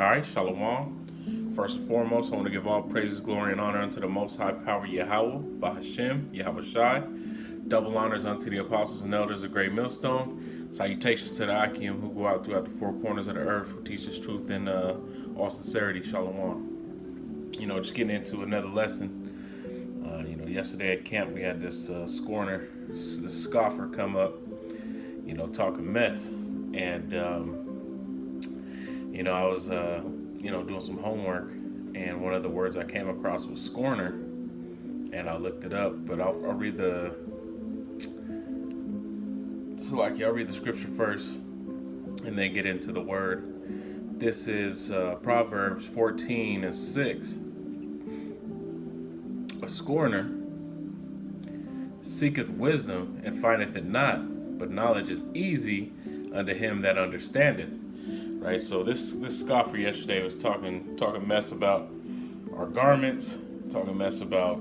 All right, Shalom. First and foremost, I want to give all praises, glory, and honor unto the Most High Power Yahweh, Bahashem, Yahweh Shai. Double honors unto the apostles and elders of Great Millstone. Salutations to the Akim who go out throughout the four corners of the earth, who teaches truth in all sincerity. Shalom. Just getting into another lesson. Yesterday at camp we had this scorner, this scoffer come up, talking mess. And I was, doing some homework, and one of the words I came across was scorner, and I looked it up. But I'll read I'll read the scripture first, and then get into the word. This is Proverbs 14:6. A scorner seeketh wisdom and findeth it not, but knowledge is easy unto him that understandeth. Right, so this scoffer yesterday was talking mess about our garments, talking mess about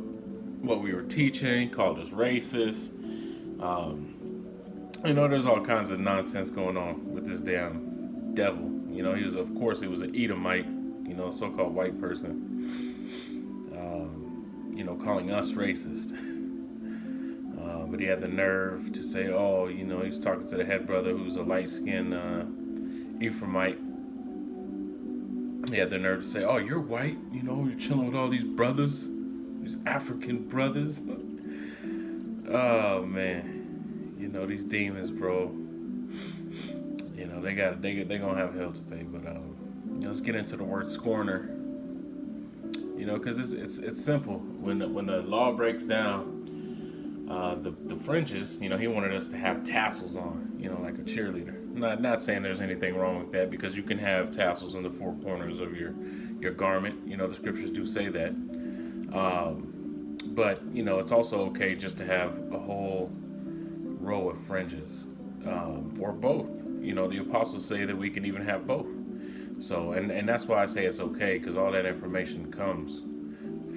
what we were teaching, called us racist. There's all kinds of nonsense going on with this damn devil. He was an Edomite, so-called white person, calling us racist. But he had the nerve to say, he was talking to the head brother who's a light-skinned Ephraimite. He had the nerve to say, you're white, you're chilling with all these brothers, these African brothers. Oh, man. These demons, bro. They gonna have hell to pay. But let's get into the word scorner. Because it's simple. When the law breaks down, the fringes, he wanted us to have tassels on, like a cheerleader. Not saying there's anything wrong with that, because you can have tassels in the four corners of your garment. The scriptures do say that. But it's also okay just to have a whole row of fringes, or both. The apostles say that we can even have both. So, and that's why I say it's okay, because all that information comes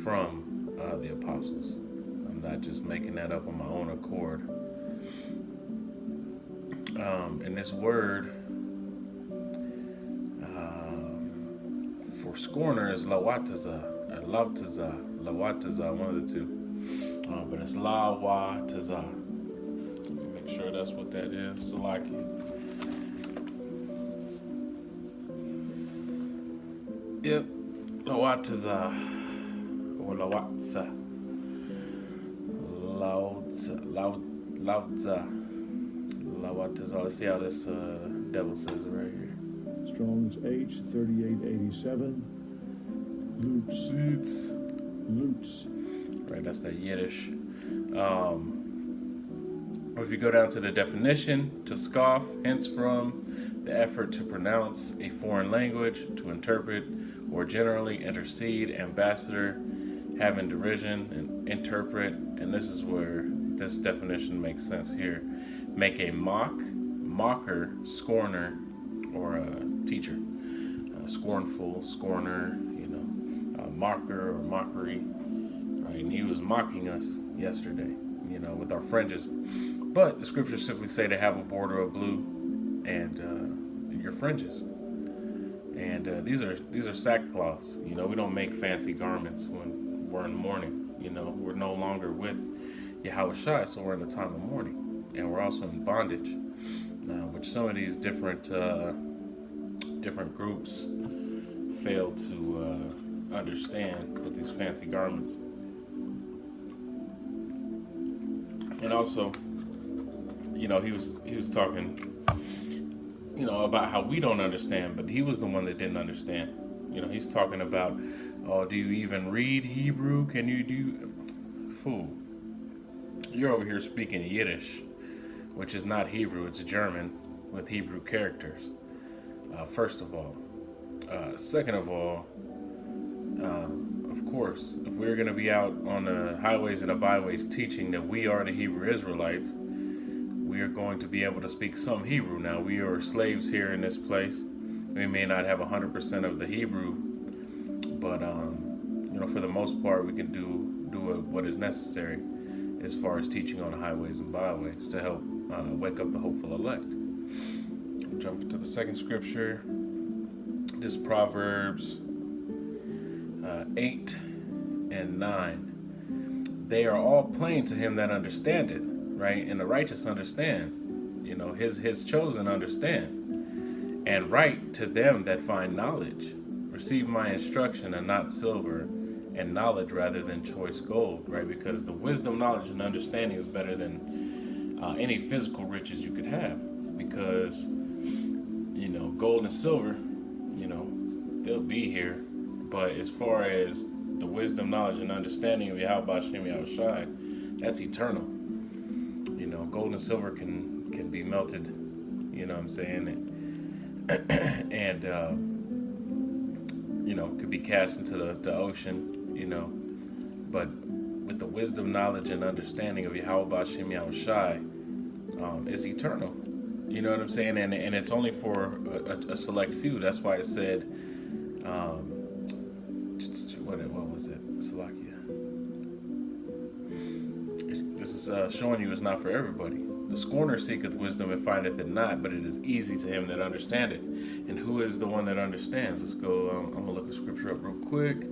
from the apostles. I'm not just making that up on my own accord. And this word for scorner is lawataza, or lawataza, one of the two. But it's lawataza. Let me make sure that's what that is. Salaki. Yep, lawataza, or lawatza. Lautza. Let's see how this devil says it right here. Strong's H 3887. Lutz. Right, that's that Yiddish. If you go down to the definition, to scoff, hence from the effort to pronounce a foreign language, to interpret, or generally intercede, ambassador, having derision, and interpret. And this is where this definition makes sense here. Make a mocker, scorner, or a teacher. Scornful, scorner, mocker or mockery. Right? And he was mocking us yesterday, with our fringes. But the scriptures simply say to have a border of blue and your fringes. And these are sackcloths. We don't make fancy garments when we're in mourning. We're no longer with Yahweh Shai, so we're in the time of mourning. And we're also in bondage, which some of these different groups fail to understand with these fancy garments. And also, he was talking, about how we don't understand, but he was the one that didn't understand. He's talking about, do you even read Hebrew? Can you do? Fool, you're over here speaking Yiddish, which is not Hebrew, it's German with Hebrew characters, first of all. Second of all, of course, if we're going to be out on the highways and the byways teaching that we are the Hebrew Israelites, we are going to be able to speak some Hebrew. Now, we are slaves here in this place. We may not have 100% of the Hebrew, but, for the most part, we can do what is necessary as far as teaching on the highways and byways to help wake up the hopeful elect. Jump to the second scripture, This Proverbs 8 and 9. They are all plain to him that understandeth, right? And the righteous understand. His chosen understand. And right to them that find knowledge. Receive my instruction and not silver, and knowledge rather than choice gold, right? Because the wisdom, knowledge, and understanding is better than any physical riches you could have. Because, gold and silver, they'll be here. But as far as the wisdom, knowledge, and understanding of Yahweh Shem Yahushai, that's eternal. Gold and silver can be melted, you know what I'm saying? And could be cast into the ocean, But with the wisdom, knowledge, and understanding of Yahweh Shem Yahushai, is eternal. You know what I'm saying? And it's only for a select few. That's why it said, what was it? Salakia. This is showing you it's not for everybody. The scorner seeketh wisdom and findeth it not, but it is easy to him that understandeth. And who is the one that understands? Let's go. I'm going to look a scripture up real quick.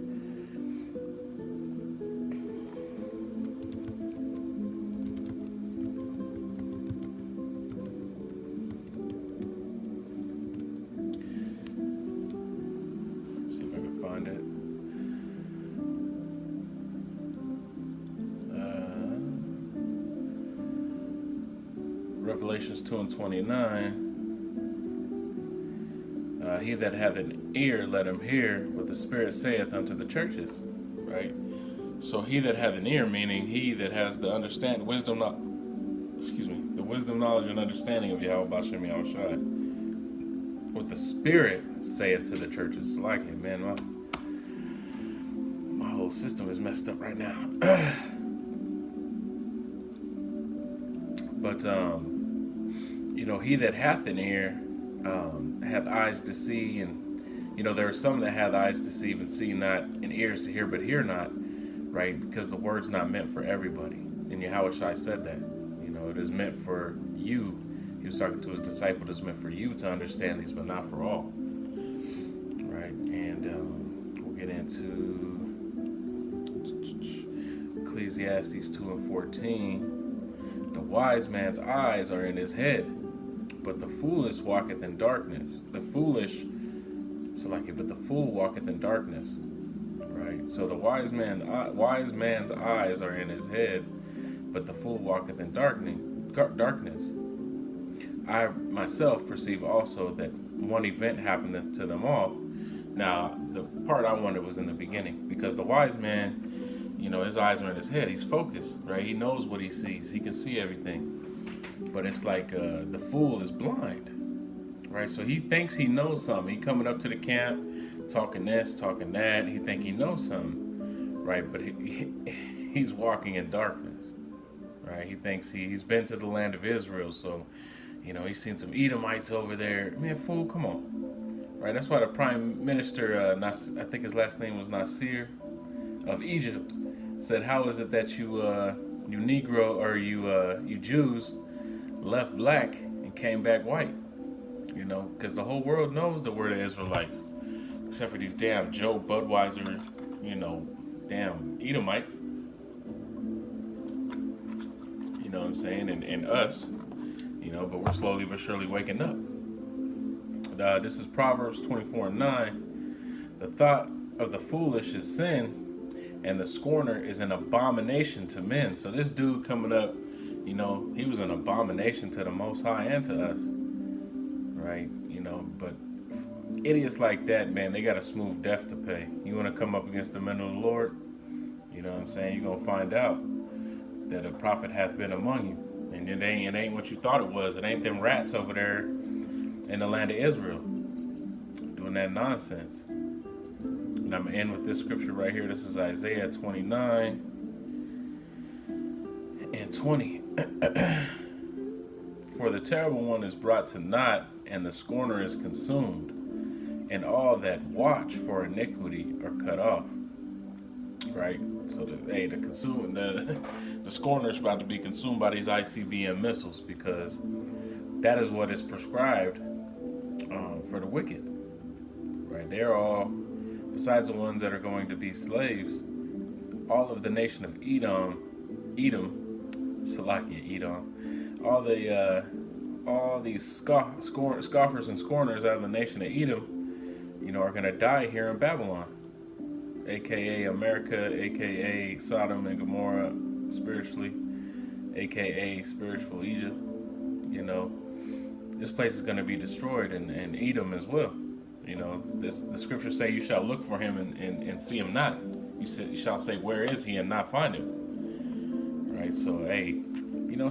See if I can find it. Revelations 2 and 29. He that hath an ear, let him hear what the Spirit saith unto the churches. Right? So he that hath an ear, meaning he that has the the wisdom, knowledge, and understanding of Yahweh Shem Yahushai. What the Spirit saith to the churches. Like it, man. My whole system is messed up right now. But he that hath an ear hath eyes to see, and there are some that hath eyes to see but see not, and ears to hear but hear not, right? Because the word's not meant for everybody. And Yahushua said that. It is meant for you. He was talking to his disciple. It's meant for you to understand these, but not for all. Right? And we'll get into Ecclesiastes 2 and 14. The wise man's eyes are in his head, but the foolish walketh in darkness. But the fool walketh in darkness. Right? So the wise man's eyes are in his head, but the fool walketh in darkness. I myself perceive also that one event happened to them all. Now, the part I wanted was in the beginning, because the wise man, his eyes are in his head. He's focused, right? He knows what he sees. He can see everything. But it's like the fool is blind, right? So he thinks he knows something. He coming up to the camp, talking this, talking that. He think he knows something, right? But he's walking in darkness, right? He thinks he's been to the land of Israel, so he's seen some Edomites over there. Man, fool, come on, right? That's why the prime minister, I think his last name was Nasir of Egypt, said, "How is it that you Negro or you Jews left black and came back white?" Because the whole world knows the word of Israelites, except for these damn Joe Budweiser, damn Edomites. You know what I'm saying? And us, but we're slowly but surely waking up. This is Proverbs 24 and 9. The thought of the foolish is sin, and the scorner is an abomination to men. So this dude coming up, he was an abomination to the Most High and to us, right? But idiots like that, man, they got a smooth death to pay. You want to come up against the men of the Lord, you know what I'm saying? You're going to find out that a prophet hath been among you. And it ain't what you thought it was. It ain't them rats over there in the land of Israel doing that nonsense. And I'm going to end with this scripture right here. This is Isaiah 29 and 20. For the terrible one is brought to naught, and the scorner is consumed, and all that watch for iniquity are cut off. Right? So the scorner is about to be consumed by these ICBM missiles, because that is what is prescribed for the wicked. Right? they're all, besides the ones that are going to be slaves, all of the nation of Edom, Salakia, Edom, all these scoffers and scorners out of the nation of Edom, are going to die here in Babylon, aka America, aka Sodom and Gomorrah spiritually, aka spiritual Egypt. This place is going to be destroyed, and Edom as well. The scriptures say you shall look for him and see him not. You shall say, where is he, and not find him. Right? So, hey,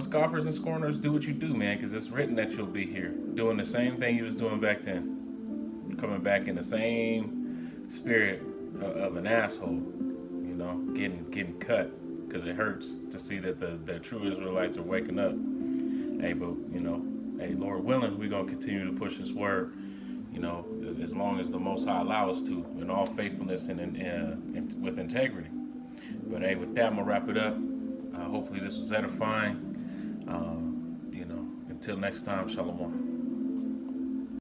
scoffers and scorners, do what you do, man, because it's written that you'll be here doing the same thing you was doing back then, coming back in the same spirit of an asshole, getting cut, because it hurts to see that the true Israelites are waking up. Hey, but hey, Lord willing, we're gonna continue to push this word, as long as the Most High allow us to, in all faithfulness and with integrity. But hey, with that, I'm gonna wrap it up. Hopefully, this was edifying. Until next time, Shalom.